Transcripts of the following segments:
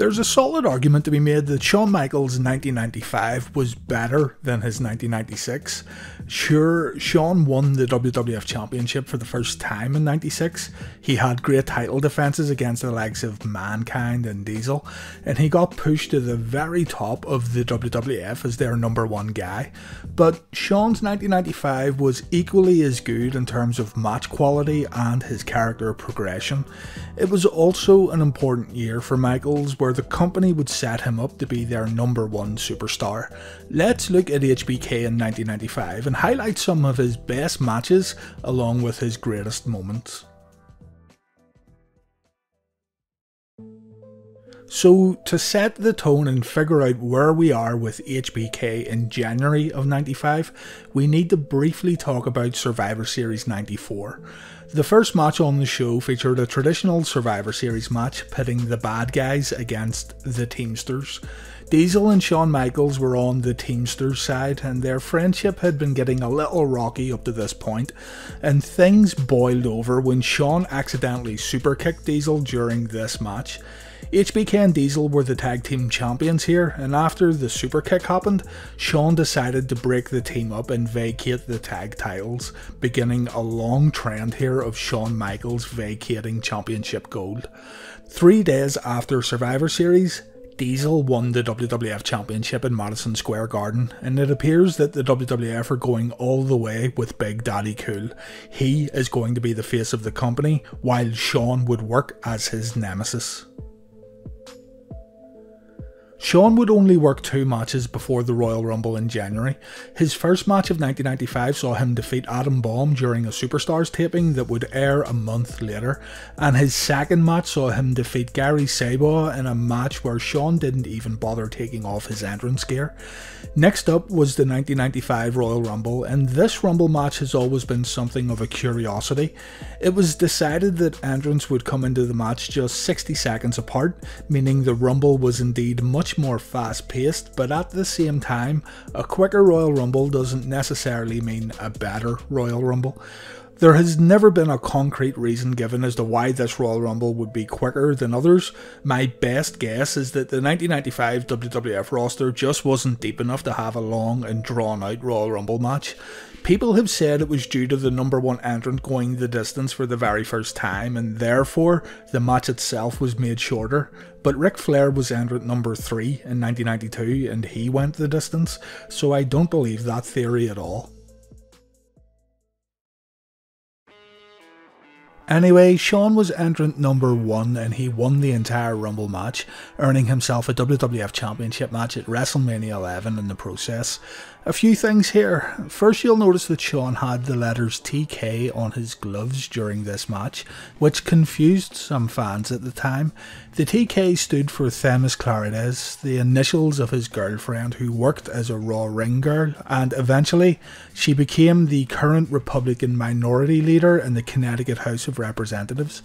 There's a solid argument to be made that Shawn Michaels' 1995 was better than his 1996. Sure, Shawn won the WWF Championship for the first time in 96. He had great title defenses against the likes of Mankind and Diesel, and he got pushed to the very top of the WWF as their number one guy. But Shawn's 1995 was equally as good in terms of match quality and his character progression. It was also an important year for Michaels, where the company would set him up to be their number one superstar. Let's look at HBK in 1995 and highlight some of his best matches along with his greatest moments. So, to set the tone and figure out where we are with HBK in January of 95, we need to briefly talk about Survivor Series 94. The first match on the show featured a traditional Survivor Series match pitting the bad guys against the Teamsters. Diesel and Shawn Michaels were on the Teamsters side, and their friendship had been getting a little rocky up to this point, and things boiled over when Shawn accidentally superkicked Diesel during this match. HBK and Diesel were the tag team champions here, and after the super kick happened, Shawn decided to break the team up and vacate the tag titles, beginning a long trend here of Shawn Michaels vacating championship gold. 3 days after Survivor Series, Diesel won the WWF Championship in Madison Square Garden, and it appears that the WWF are going all the way with Big Daddy Cool. He is going to be the face of the company, while Shawn would work as his nemesis. Shawn would only work 2 matches before the Royal Rumble in January. His first match of 1995 saw him defeat Adam Bomb during a Superstars taping that would air a month later, and his second match saw him defeat Gary Sabaw in a match where Shawn didn't even bother taking off his entrance gear. Next up was the 1995 Royal Rumble, and this Rumble match has always been something of a curiosity. It was decided that entrants would come into the match just 60 seconds apart, meaning the Rumble was indeed much more fast paced, but at the same time, a quicker Royal Rumble doesn't necessarily mean a better Royal Rumble. There has never been a concrete reason given as to why this Royal Rumble would be quicker than others. My best guess is that the 1995 WWF roster just wasn't deep enough to have a long and drawn out Royal Rumble match. People have said it was due to the number one entrant going the distance for the very first time, and therefore the match itself was made shorter. But Ric Flair was entrant number 3 in 1992 and he went the distance, so I don't believe that theory at all. Anyway, Shawn was entrant number 1 and he won the entire Rumble match, earning himself a WWF Championship match at WrestleMania 11 in the process. A few things here. First, you'll notice that Shawn had the letters TK on his gloves during this match, which confused some fans at the time. The TK stood for Themis Clarides, the initials of his girlfriend who worked as a Raw ring girl, and eventually she became the current Republican minority leader in the Connecticut House of Representatives.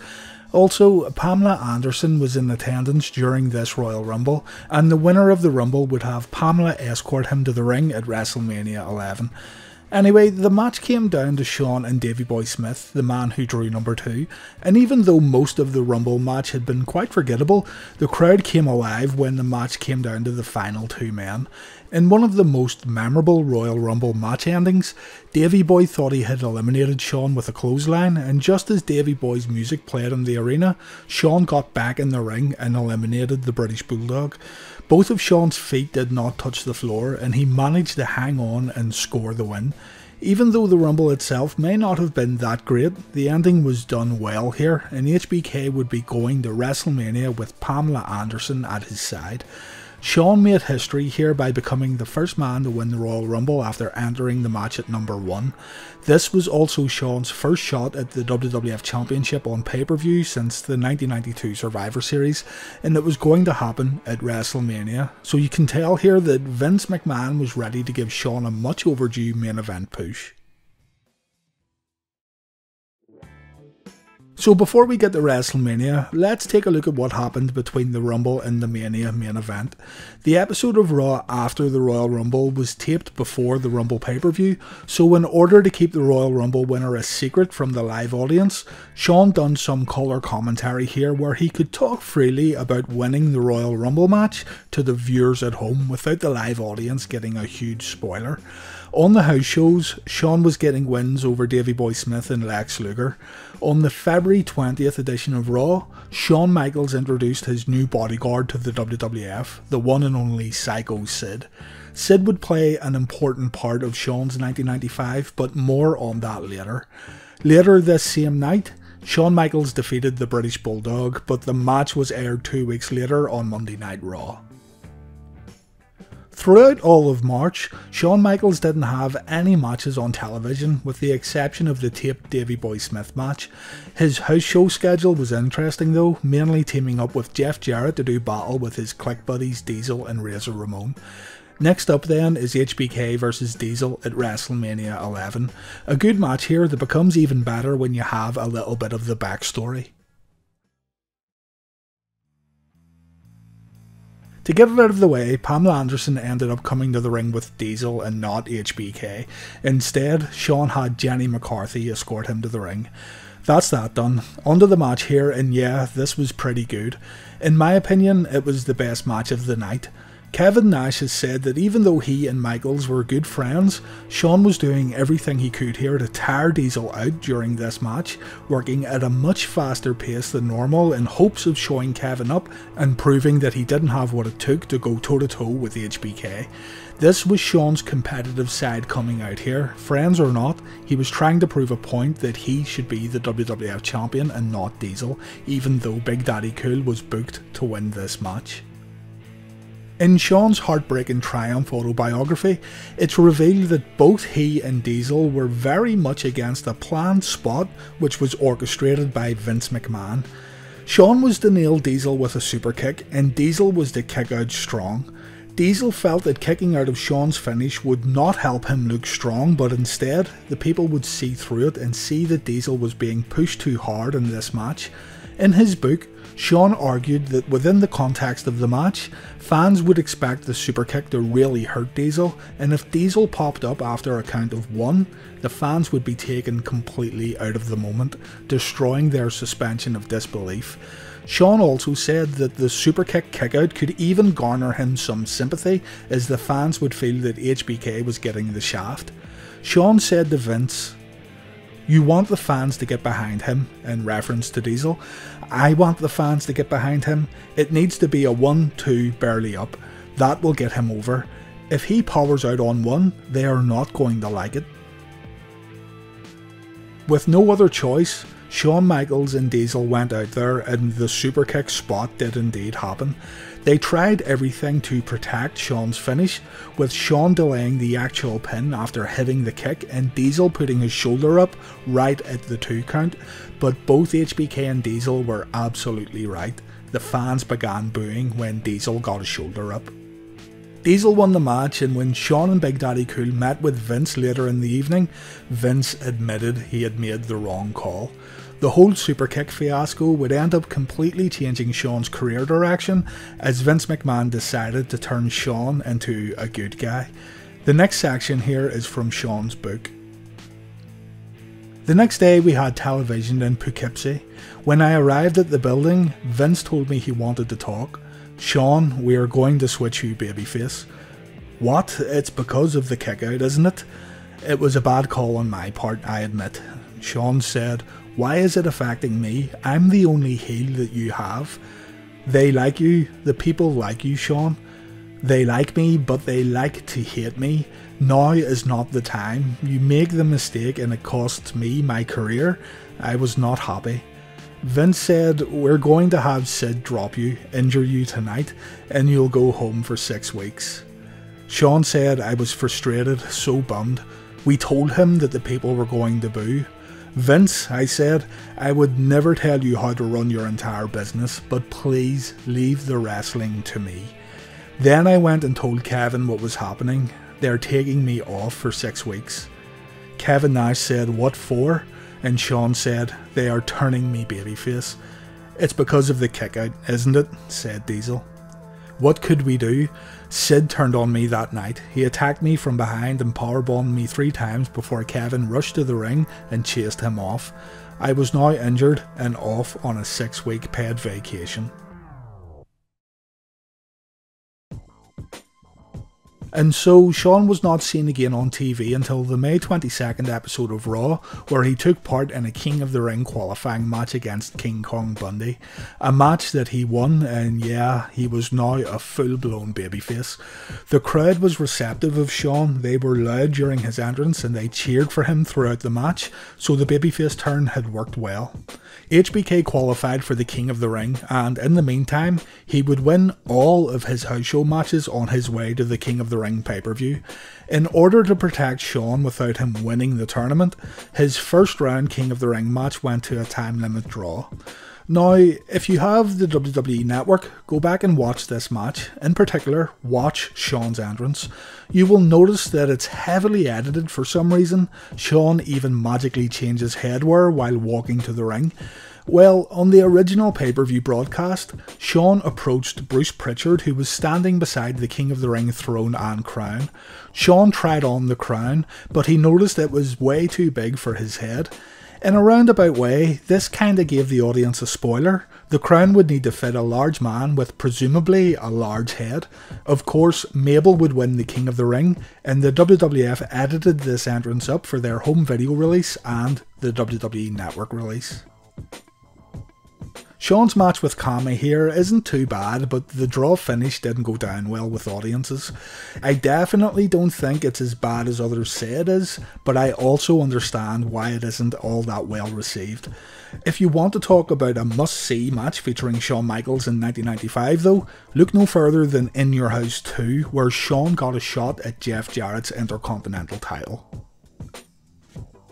Also, Pamela Anderson was in attendance during this Royal Rumble, and the winner of the Rumble would have Pamela escort him to the ring at WrestleMania 11. Anyway, the match came down to Shawn and Davey Boy Smith, the man who drew number 2, and even though most of the Rumble match had been quite forgettable, the crowd came alive when the match came down to the final 2 men. In one of the most memorable Royal Rumble match endings, Davey Boy thought he had eliminated Shawn with a clothesline, and just as Davey Boy's music played in the arena, Shawn got back in the ring and eliminated the British Bulldog. Both of Shawn's feet did not touch the floor, and he managed to hang on and score the win. Even though the Rumble itself may not have been that great, the ending was done well here, and HBK would be going to WrestleMania with Pamela Anderson at his side. Shawn made history here by becoming the first man to win the Royal Rumble after entering the match at number 1. This was also Shawn's first shot at the WWF Championship on pay-per-view since the 1992 Survivor Series, and it was going to happen at WrestleMania, so you can tell here that Vince McMahon was ready to give Shawn a much overdue main event push. So before we get to WrestleMania, let's take a look at what happened between the Rumble and the Mania main event. The episode of Raw after the Royal Rumble was taped before the Rumble pay-per-view, so in order to keep the Royal Rumble winner a secret from the live audience, Shawn done some colour commentary here where he could talk freely about winning the Royal Rumble match to the viewers at home without the live audience getting a huge spoiler. On the house shows, Shawn was getting wins over Davey Boy Smith and Lex Luger. On the February 20th edition of Raw, Shawn Michaels introduced his new bodyguard to the WWF, the one and only Psycho Sid. Sid would play an important part of Shawn's 1995, but more on that later. Later this same night, Shawn Michaels defeated the British Bulldog, but the match was aired 2 weeks later on Monday Night Raw. Throughout all of March, Shawn Michaels didn't have any matches on television with the exception of the taped Davey Boy Smith match. His house show schedule was interesting though, mainly teaming up with Jeff Jarrett to do battle with his clique buddies Diesel and Razor Ramon. Next up then is HBK vs Diesel at WrestleMania 11. A good match here that becomes even better when you have a little bit of the backstory. To get it out of the way, Pamela Anderson ended up coming to the ring with Diesel and not HBK. Instead, Shawn had Jenny McCarthy escort him to the ring. That's that done. On to the match here, and yeah, this was pretty good. In my opinion, it was the best match of the night. Kevin Nash has said that even though he and Michaels were good friends, Shawn was doing everything he could here to tire Diesel out during this match, working at a much faster pace than normal in hopes of showing Kevin up and proving that he didn't have what it took to go toe to toe with HBK. This was Shawn's competitive side coming out here. Friends or not, he was trying to prove a point that he should be the WWF champion and not Diesel, even though Big Daddy Cool was booked to win this match. In Shawn's heartbreaking triumph autobiography, it's revealed that both he and Diesel were very much against a planned spot which was orchestrated by Vince McMahon. Shawn was to nail Diesel with a super kick and Diesel was to kick out strong. Diesel felt that kicking out of Shawn's finish would not help him look strong, but instead the people would see through it and see that Diesel was being pushed too hard in this match. In his book, Shawn argued that within the context of the match, fans would expect the super kick to really hurt Diesel, and if Diesel popped up after a count of 1, the fans would be taken completely out of the moment, destroying their suspension of disbelief. Shawn also said that the super kick kickout could even garner him some sympathy, as the fans would feel that HBK was getting the shaft. Shawn said to Vince, "You want the fans to get behind him," in reference to Diesel. "I want the fans to get behind him. It needs to be a 1-2 barely up. That will get him over. If he powers out on 1, they are not going to like it." With no other choice, Shawn Michaels and Diesel went out there and the super kick spot did indeed happen. They tried everything to protect Shawn's finish, with Shawn delaying the actual pin after hitting the kick and Diesel putting his shoulder up right at the 2 count, but both HBK and Diesel were absolutely right. The fans began booing when Diesel got his shoulder up. Diesel won the match, and when Shawn and Big Daddy Cool met with Vince later in the evening, Vince admitted he had made the wrong call. The whole super kick fiasco would end up completely changing Shawn's career direction, as Vince McMahon decided to turn Shawn into a good guy. The next section here is from Shawn's book. The next day we had television in Poughkeepsie. When I arrived at the building, Vince told me he wanted to talk. "Shawn, we are going to switch you babyface." "What? It's because of the kick out, isn't it?" "It was a bad call on my part, I admit." Shawn said, "Why is it affecting me? I'm the only heel that you have." "They like you. The people like you, Shawn. They like me, but they like to hate me. Now is not the time. You make the mistake and it costs me my career. I was not happy." Vince said, "We're going to have Sid drop you, injure you tonight, and you'll go home for 6 weeks." Shawn said, "I was frustrated, so bummed. We told him that the people were going to boo." "Vince," I said, "I would never tell you how to run your entire business, but please leave the wrestling to me." Then I went and told Kevin what was happening. "They're taking me off for 6 weeks." Kevin Nash said, "What for?" and Shawn said, "They are turning me babyface." "It's because of the kickout, isn't it?" said Diesel. "What could we do? Sid turned on me that night. He attacked me from behind and powerbombed me 3 times before Kevin rushed to the ring and chased him off. I was now injured and off on a 6-week paid vacation." And so Shawn was not seen again on TV until the May 22nd episode of Raw, where he took part in a King of the Ring qualifying match against King Kong Bundy. A match that he won, and yeah, he was now a full-blown babyface. The crowd was receptive of Shawn. They were loud during his entrance and they cheered for him throughout the match, so the babyface turn had worked well. HBK qualified for the King of the Ring, and in the meantime, he would win all of his house show matches on his way to the King of the Ring pay-per-view. In order to protect Shawn without him winning the tournament, his first round King of the Ring match went to a time limit draw. Now, if you have the WWE Network, go back and watch this match. In particular, watch Shawn's entrance. You will notice that it's heavily edited for some reason. Shawn even magically changes headwear while walking to the ring. Well, on the original pay-per-view broadcast, Shawn approached Bruce Pritchard, who was standing beside the King of the Ring throne and crown. Shawn tried on the crown, but he noticed it was way too big for his head. In a roundabout way, this kinda gave the audience a spoiler. The crown would need to fit a large man with presumably a large head. Of course, Mabel would win the King of the Ring, and the WWF edited this entrance up for their home video release and the WWE Network release. Shawn's match with Kami here isn't too bad, but the draw finish didn't go down well with audiences. I definitely don't think it's as bad as others say it is, but I also understand why it isn't all that well received. If you want to talk about a must-see match featuring Shawn Michaels in 1995 though, look no further than In Your House 2, where Shawn got a shot at Jeff Jarrett's Intercontinental title.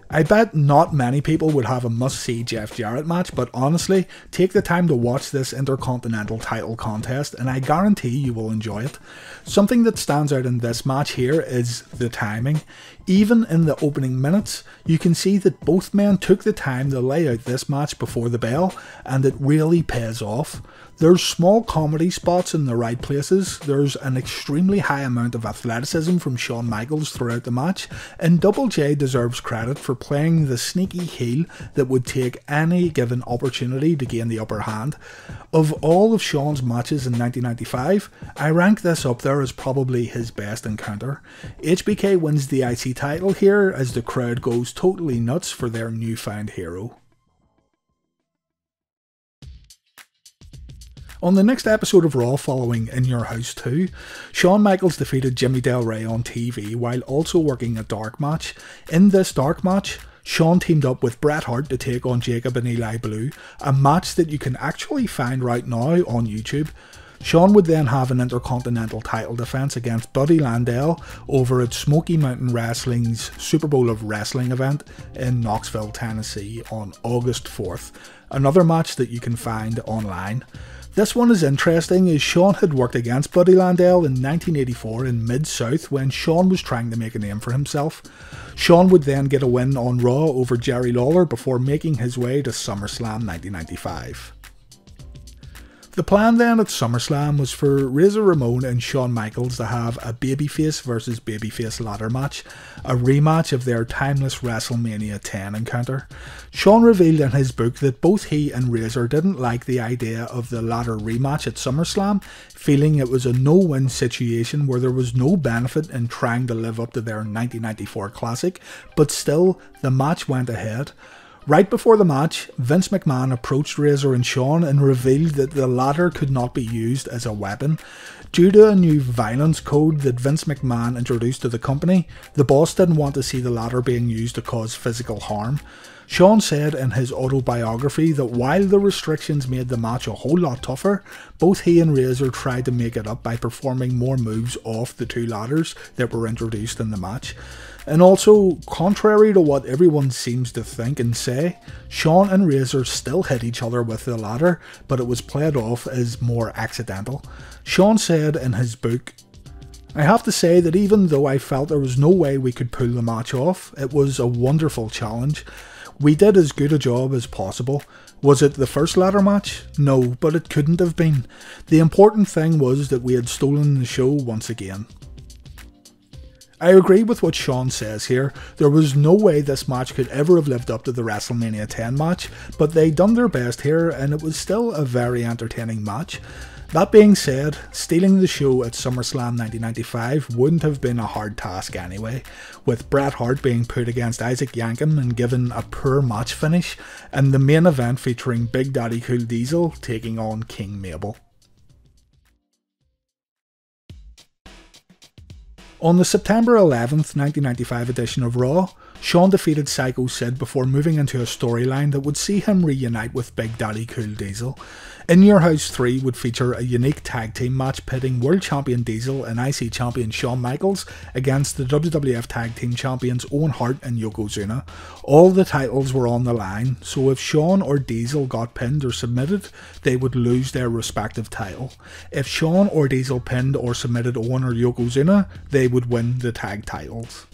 I bet not many people would have a must-see Jeff Jarrett match, but honestly, take the time to watch this Intercontinental title contest and I guarantee you will enjoy it. Something that stands out in this match here is the timing. Even in the opening minutes, you can see that both men took the time to lay out this match before the bell, and it really pays off. There's small comedy spots in the right places, there's an extremely high amount of athleticism from Shawn Michaels throughout the match, and Double J deserves credit for playing the sneaky heel that would take any given opportunity to gain the upper hand. Of all of Shawn's matches in 1995, I rank this up there as probably his best encounter. HBK wins the IC title here as the crowd goes totally nuts for their newfound hero. On the next episode of Raw following In Your House 2, Shawn Michaels defeated Jimmy Del Rey on TV while also working a dark match. In this dark match, Shawn teamed up with Bret Hart to take on Jacob and Eli Blue, a match that you can actually find right now on YouTube. Shawn would then have an Intercontinental title defense against Buddy Landel over at Smoky Mountain Wrestling's Super Bowl of Wrestling event in Knoxville, Tennessee on August 4th, another match that you can find online. This one is interesting as Shawn had worked against Buddy Landel in 1984 in Mid-South when Shawn was trying to make a name for himself. Shawn would then get a win on Raw over Jerry Lawler before making his way to SummerSlam 1995. The plan then at SummerSlam was for Razor Ramon and Shawn Michaels to have a babyface versus babyface ladder match, a rematch of their timeless WrestleMania 10 encounter. Shawn revealed in his book that both he and Razor didn't like the idea of the ladder rematch at SummerSlam, feeling it was a no-win situation where there was no benefit in trying to live up to their 1994 classic, but still, the match went ahead. Right before the match, Vince McMahon approached Razor and Shawn and revealed that the ladder could not be used as a weapon. Due to a new violence code that Vince McMahon introduced to the company, the boss didn't want to see the ladder being used to cause physical harm. Shawn said in his autobiography that while the restrictions made the match a whole lot tougher, both he and Razor tried to make it up by performing more moves off the two ladders that were introduced in the match. And also, contrary to what everyone seems to think and say, Shawn and Razor still hit each other with the ladder, but it was played off as more accidental. Shawn said in his book, "I have to say that even though I felt there was no way we could pull the match off, it was a wonderful challenge. We did as good a job as possible. Was it the first ladder match? No, but it couldn't have been. The important thing was that we had stolen the show once again. I agree with what Shawn says here. There was no way this match could ever have lived up to the WrestleMania 10 match, but they done their best here and it was still a very entertaining match. That being said, stealing the show at SummerSlam 1995 wouldn't have been a hard task anyway, with Bret Hart being put against Isaac Yankem and given a poor match finish, and the main event featuring Big Daddy Cool Diesel taking on King Mabel. On the September 11th, 1995 edition of Raw, Shawn defeated Psycho Sid before moving into a storyline that would see him reunite with Big Daddy Cool Diesel. In Your House 3 would feature a unique tag team match pitting World Champion Diesel and IC Champion Shawn Michaels against the WWF Tag Team Champions Owen Hart and Yokozuna. All the titles were on the line, so if Shawn or Diesel got pinned or submitted, they would lose their respective title. If Shawn or Diesel pinned or submitted Owen or Yokozuna, they would win the tag titles.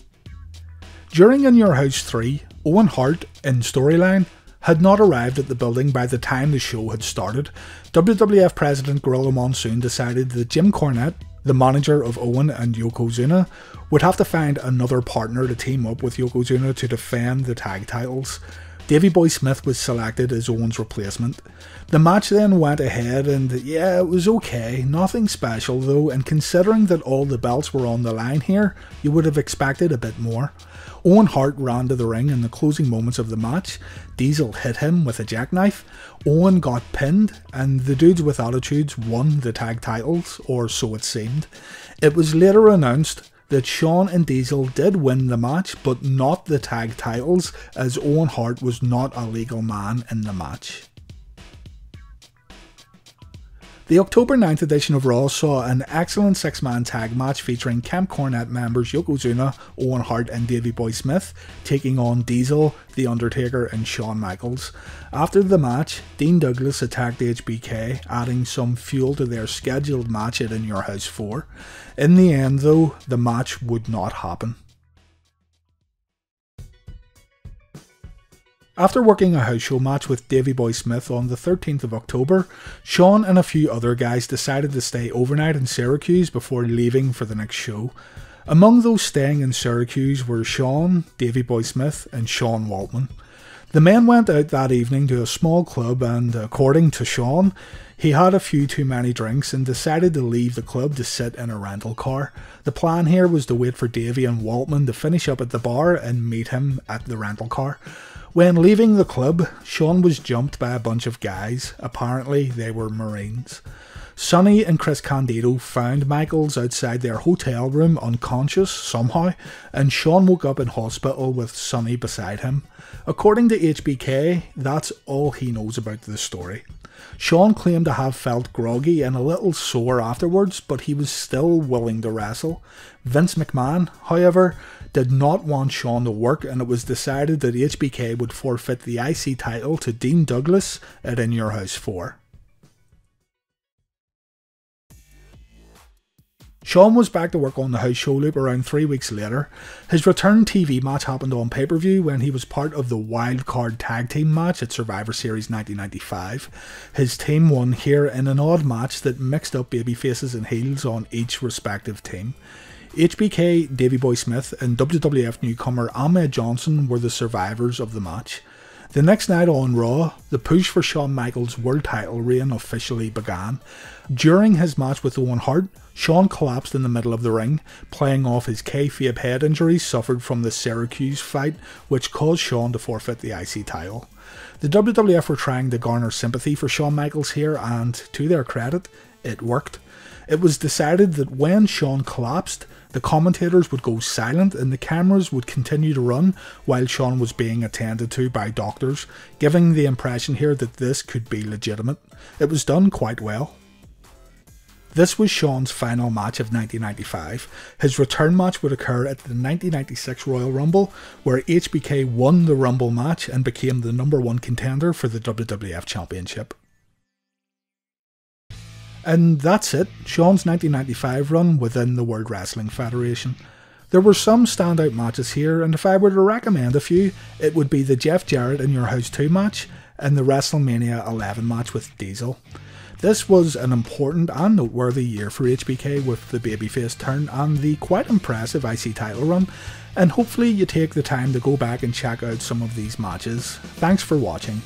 During In Your House 3, Owen Hart, in storyline, had not arrived at the building by the time the show had started. WWF President Gorilla Monsoon decided that Jim Cornette, the manager of Owen and Yokozuna, would have to find another partner to team up with Yokozuna to defend the tag titles. Davey Boy Smith was selected as Owen's replacement. The match then went ahead and yeah, it was okay, nothing special though, and considering that all the belts were on the line here, you would have expected a bit more. Owen Hart ran to the ring in the closing moments of the match, Diesel hit him with a jackknife, Owen got pinned, and the Dudes with Attitudes won the tag titles, or so it seemed. It was later announced that Shawn and Diesel did win the match, but not the tag titles, as Owen Hart was not a legal man in the match. The October 9th edition of Raw saw an excellent six-man tag match featuring Camp Cornette members Yokozuna, Owen Hart and Davey Boy Smith taking on Diesel, The Undertaker and Shawn Michaels. After the match, Dean Douglas attacked HBK, adding some fuel to their scheduled match at In Your House 4. In the end though, the match would not happen. After working a house show match with Davey Boy Smith on the 13th of October, Shawn and a few other guys decided to stay overnight in Syracuse before leaving for the next show. Among those staying in Syracuse were Shawn, Davey Boy Smith and Sean Waltman. The men went out that evening to a small club and, according to Shawn, he had a few too many drinks and decided to leave the club to sit in a rental car. The plan here was to wait for Davey and Waltman to finish up at the bar and meet him at the rental car. When leaving the club, Shawn was jumped by a bunch of guys. Apparently they were Marines. Sonny and Chris Candido found Michaels outside their hotel room unconscious somehow, and Shawn woke up in hospital with Sonny beside him. According to HBK, that's all he knows about the story. Shawn claimed to have felt groggy and a little sore afterwards, but he was still willing to wrestle. Vince McMahon, however, did not want Shawn to work, and it was decided that HBK would forfeit the IC title to Dean Douglas at In Your House 4. Shawn was back to work on the house show loop around 3 weeks later. His return TV match happened on pay-per-view when he was part of the Wild Card Tag Team match at Survivor Series 1995. His team won here in an odd match that mixed up babyfaces and heels on each respective team. HBK, Davey Boy Smith and WWF newcomer Ahmed Johnson were the survivors of the match. The next night on Raw, the push for Shawn Michaels' world title reign officially began. During his match with Owen Hart, Shawn collapsed in the middle of the ring, playing off his kayfabe head injury suffered from the Syracuse fight, which caused Shawn to forfeit the IC title. The WWF were trying to garner sympathy for Shawn Michaels here, and to their credit, it worked. It was decided that when Shawn collapsed, the commentators would go silent and the cameras would continue to run while Shawn was being attended to by doctors, giving the impression here that this could be legitimate. It was done quite well. This was Shawn's final match of 1995. His return match would occur at the 1996 Royal Rumble, where HBK won the Rumble match and became the #1 contender for the WWF Championship. And that's it, Shawn's 1995 run within the World Wrestling Federation. There were some standout matches here, and if I were to recommend a few, it would be the Jeff Jarrett in Your House 2 match and the WrestleMania 11 match with Diesel. This was an important and noteworthy year for HBK with the babyface turn and the quite impressive IC title run, and hopefully you take the time to go back and check out some of these matches. Thanks for watching.